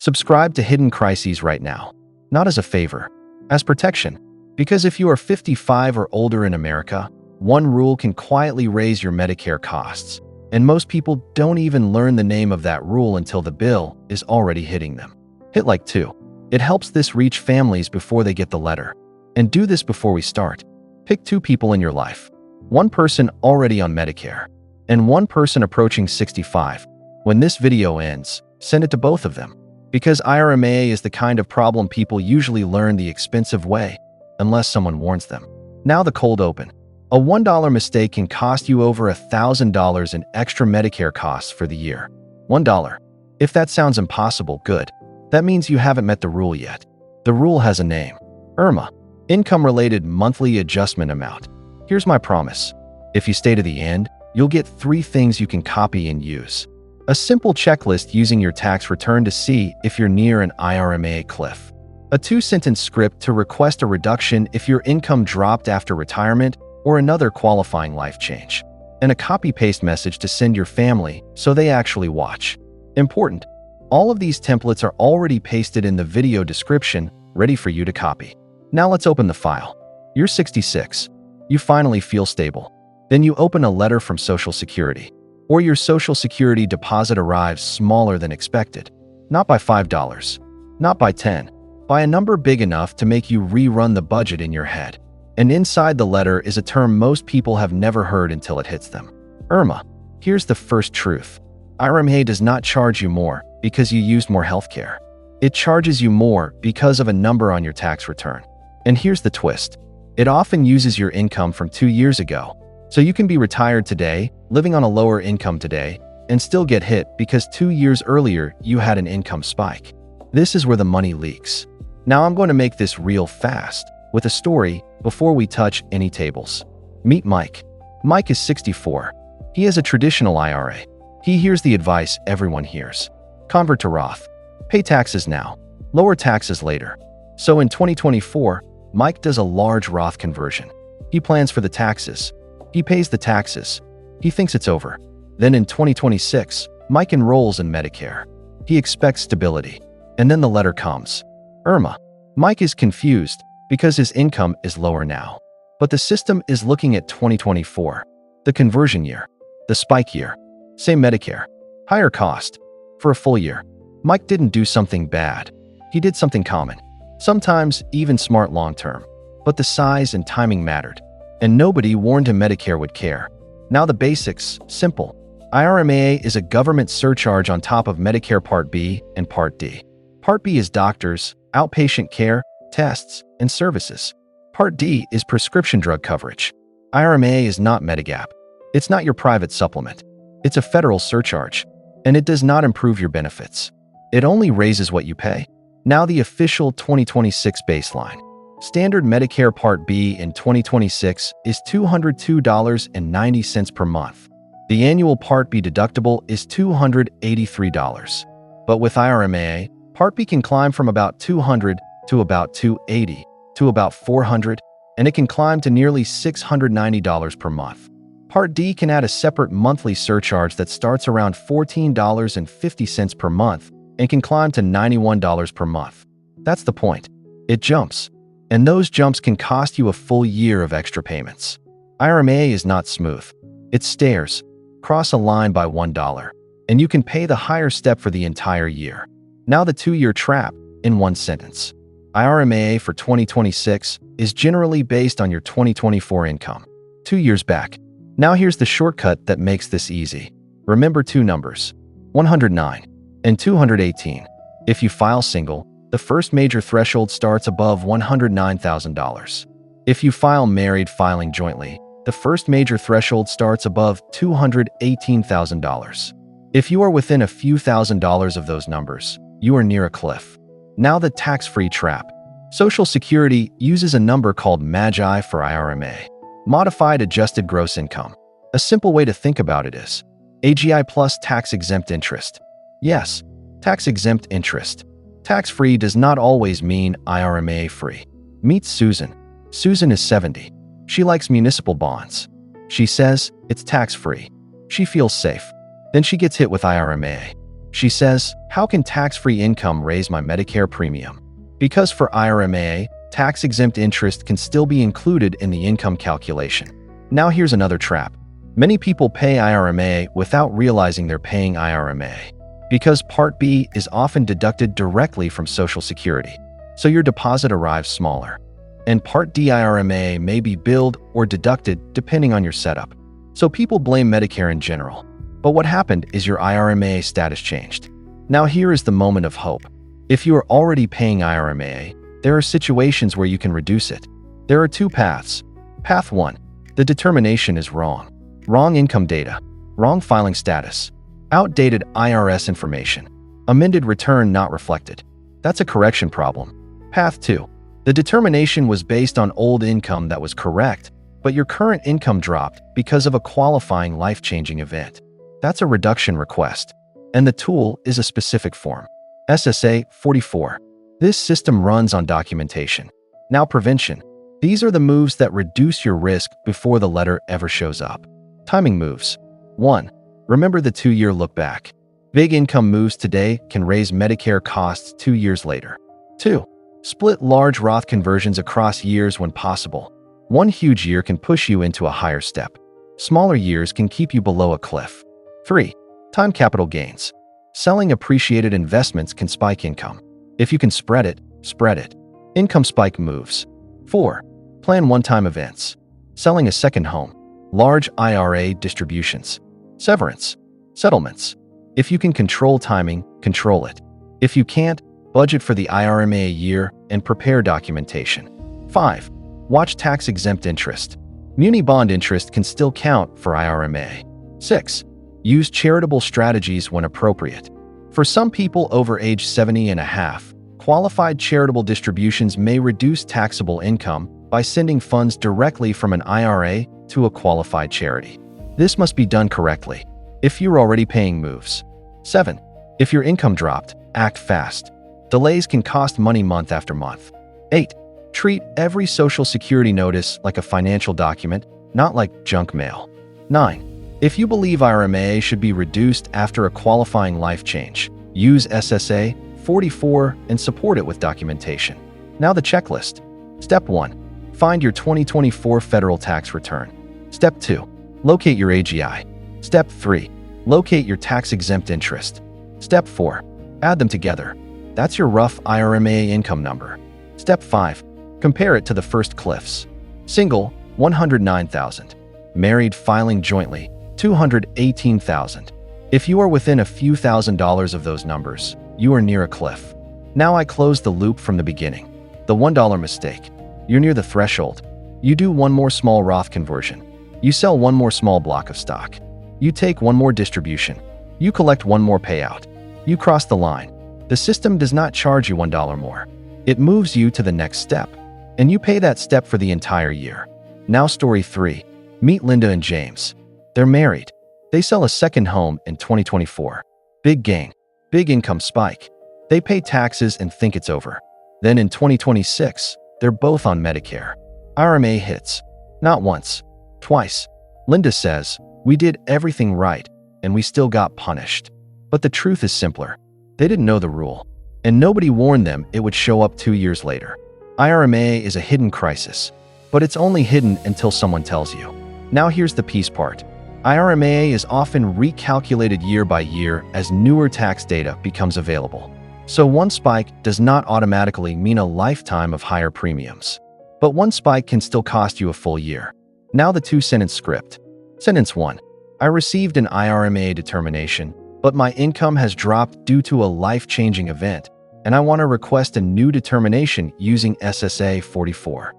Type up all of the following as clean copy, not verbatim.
Subscribe to Hidden Crises right now. Not as a favor, as protection. Because if you are 55 or older in America, one rule can quietly raise your Medicare costs. And most people don't even learn the name of that rule until the bill is already hitting them. Hit like 2. It helps this reach families before they get the letter. And do this before we start. Pick 2 people in your life. One person already on Medicare, and one person approaching 65. When this video ends, send it to both of them. Because IRMAA is the kind of problem people usually learn the expensive way, unless someone warns them. Now the cold open. A $1 mistake can cost you over $1,000 in extra Medicare costs for the year. $1. If that sounds impossible, good. That means you haven't met the rule yet. The rule has a name. IRMAA. Income-related monthly adjustment amount. Here's my promise. If you stay to the end, you'll get 3 things you can copy and use. A simple checklist using your tax return to see if you're near an IRMAA cliff. A 2-sentence script to request a reduction if your income dropped after retirement or another qualifying life change. And a copy-paste message to send your family so they actually watch. Important. All of these templates are already pasted in the video description, ready for you to copy. Now let's open the file. You're 66. You finally feel stable. Then you open a letter from Social Security. Or your Social Security deposit arrives smaller than expected. Not by $5. Not by 10. By a number big enough to make you rerun the budget in your head. And inside the letter is a term most people have never heard until it hits them. IRMAA. Here's the first truth. IRMAA does not charge you more because you used more healthcare. It charges you more because of a number on your tax return. And here's the twist. It often uses your income from 2 years ago. So you can be retired today, living on a lower income today, and still get hit because 2 years earlier you had an income spike. This is where the money leaks. Now I'm going to make this real fast with a story before we touch any tables. Meet Mike. Mike is 64. He has a traditional IRA. He hears the advice everyone hears. Convert to Roth. Pay taxes now. Lower taxes later. So in 2024, Mike does a large Roth conversion. He plans for the taxes. He pays the taxes. He thinks it's over. Then in 2026, Mike enrolls in Medicare. He expects stability. And then the letter comes. IRMAA. Mike is confused because his income is lower now. But the system is looking at 2024, the conversion year, the spike year. Same Medicare. Higher cost. For a full year. Mike didn't do something bad. He did something common. Sometimes even smart long-term. But the size and timing mattered. And nobody warned him Medicare would care. Now the basics, simple. IRMAA is a government surcharge on top of Medicare Part B and Part D. Part B is doctors, outpatient care, tests, and services. Part D is prescription drug coverage. IRMAA is not Medigap. It's not your private supplement. It's a federal surcharge. And it does not improve your benefits. It only raises what you pay. Now the official 2026 baseline. Standard Medicare Part B in 2026 is $202.90 per month. The annual Part B deductible is $283. But with IRMAA, Part B can climb from about $200 to about $280 to about $400, and it can climb to nearly $690 per month. Part D can add a separate monthly surcharge that starts around $14.50 per month and can climb to $91 per month. That's the point. It jumps. And those jumps can cost you a full year of extra payments. IRMAA is not smooth. It stairs. Cross a line by $1, and you can pay the higher step for the entire year. Now the 2-year trap, in one sentence. IRMAA for 2026 is generally based on your 2024 income. 2 years back. Now here's the shortcut that makes this easy. Remember 2 numbers, 109 and 218. If you file single, the first major threshold starts above $109,000. If you file married filing jointly, the first major threshold starts above $218,000. If you are within a few $1,000s of those numbers, you are near a cliff. Now the tax-free trap. Social Security uses a number called MAGI for IRMAA, Modified Adjusted Gross Income. A simple way to think about it is AGI plus tax-exempt interest. Yes, tax-exempt interest. Tax-free does not always mean IRMAA-free. Meet Susan. Susan is 70. She likes municipal bonds. She says it's tax-free. She feels safe. Then she gets hit with IRMAA. She says, "How can tax-free income raise my Medicare premium?" Because for IRMAA, tax-exempt interest can still be included in the income calculation. Now here's another trap. Many people pay IRMAA without realizing they're paying IRMAA, because Part B is often deducted directly from Social Security, so your deposit arrives smaller. And Part D IRMAA may be billed or deducted depending on your setup. So people blame Medicare in general. But what happened is your IRMAA status changed. Now here is the moment of hope. If you are already paying IRMAA, there are situations where you can reduce it. There are two paths. Path 1. The determination is wrong. Wrong income data. Wrong filing status. Outdated IRS information. Amended return not reflected. That's a correction problem. Path 2. The determination was based on old income that was correct, but your current income dropped because of a qualifying life-changing event. That's a reduction request. And the tool is a specific form. SSA 44. This system runs on documentation. Now prevention. These are the moves that reduce your risk before the letter ever shows up. Timing moves. 1. Remember the 2-year look back. Big income moves today can raise Medicare costs 2 years later. 2. Split large Roth conversions across years when possible. One huge year can push you into a higher step. Smaller years can keep you below a cliff. 3. Time capital gains. Selling appreciated investments can spike income. If you can spread it, spread it. Income spike moves. 4. Plan one-time events. Selling a second home. Large IRA distributions. Severance. Settlements. If you can control timing, control it. If you can't, budget for the IRMAA year and prepare documentation. 5. Watch tax-exempt interest. Muni bond interest can still count for IRMAA. 6. Use charitable strategies when appropriate. For some people over age 70 and a half, qualified charitable distributions may reduce taxable income by sending funds directly from an IRA to a qualified charity. This must be done correctly. If you're already paying moves. 7. If your income dropped, act fast. Delays can cost money month after month. 8. Treat every Social Security notice like a financial document, not like junk mail. 9. If you believe IRMAA should be reduced after a qualifying life change, use SSA 44 and support it with documentation. Now the checklist. Step 1. Find your 2024 federal tax return. Step 2. Locate your AGI. Step 3. Locate your tax-exempt interest. Step 4. Add them together. That's your rough IRMAA income number. Step 5. Compare it to the first cliffs. Single, $109,000. Married filing jointly, $218,000. If you are within a few $1,000s of those numbers, you are near a cliff. Now I close the loop from the beginning. The $1 mistake. You're near the threshold. You do one more small Roth conversion. You sell one more small block of stock. You take one more distribution. You collect one more payout. You cross the line. The system does not charge you $1 more. It moves you to the next step, and you pay that step for the entire year. Now story 3. Meet Linda and James. They're married. They sell a second home in 2024. Big gain. Big income spike. They pay taxes and think it's over. Then in 2026, they're both on Medicare. IRMAA hits. Not once. Twice. Linda says, "We did everything right, and we still got punished." But the truth is simpler. They didn't know the rule, and nobody warned them it would show up 2 years later. IRMAA is a hidden crisis, but it's only hidden until someone tells you. Now here's the piece part. IRMAA is often recalculated year by year as newer tax data becomes available. So one spike does not automatically mean a lifetime of higher premiums. But one spike can still cost you a full year. Now the 2-sentence script. Sentence 1. I received an IRMAA determination, but my income has dropped due to a life-changing event, and I want to request a new determination using SSA 44.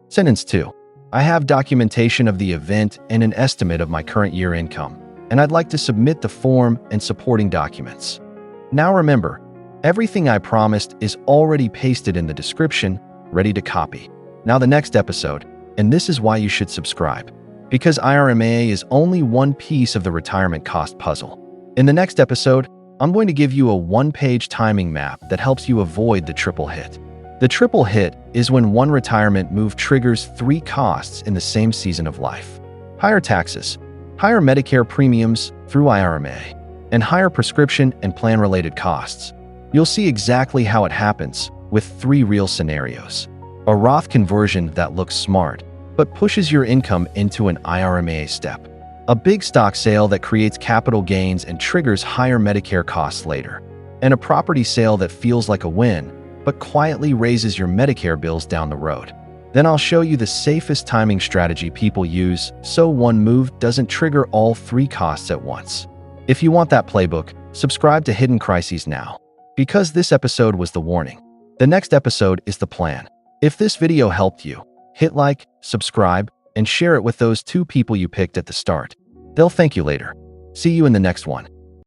Sentence 2. I have documentation of the event and an estimate of my current year income, and I'd like to submit the form and supporting documents. Now remember, everything I promised is already pasted in the description, ready to copy. Now the next episode, and this is why you should subscribe, because IRMAA is only one piece of the retirement cost puzzle. In the next episode, I'm going to give you a one-page timing map that helps you avoid the triple hit. The triple hit is when one retirement move triggers 3 costs in the same season of life. Higher taxes, higher Medicare premiums through IRMAA, and higher prescription and plan-related costs. You'll see exactly how it happens with 3 real scenarios. A Roth conversion that looks smart, but pushes your income into an IRMAA step. A big stock sale that creates capital gains and triggers higher Medicare costs later. And a property sale that feels like a win, but quietly raises your Medicare bills down the road. Then I'll show you the safest timing strategy people use so one move doesn't trigger all 3 costs at once. If you want that playbook, subscribe to Hidden Crises now. Because this episode was the warning, the next episode is the plan. If this video helped you, hit like, subscribe, and share it with those 2 people you picked at the start. They'll thank you later. See you in the next one.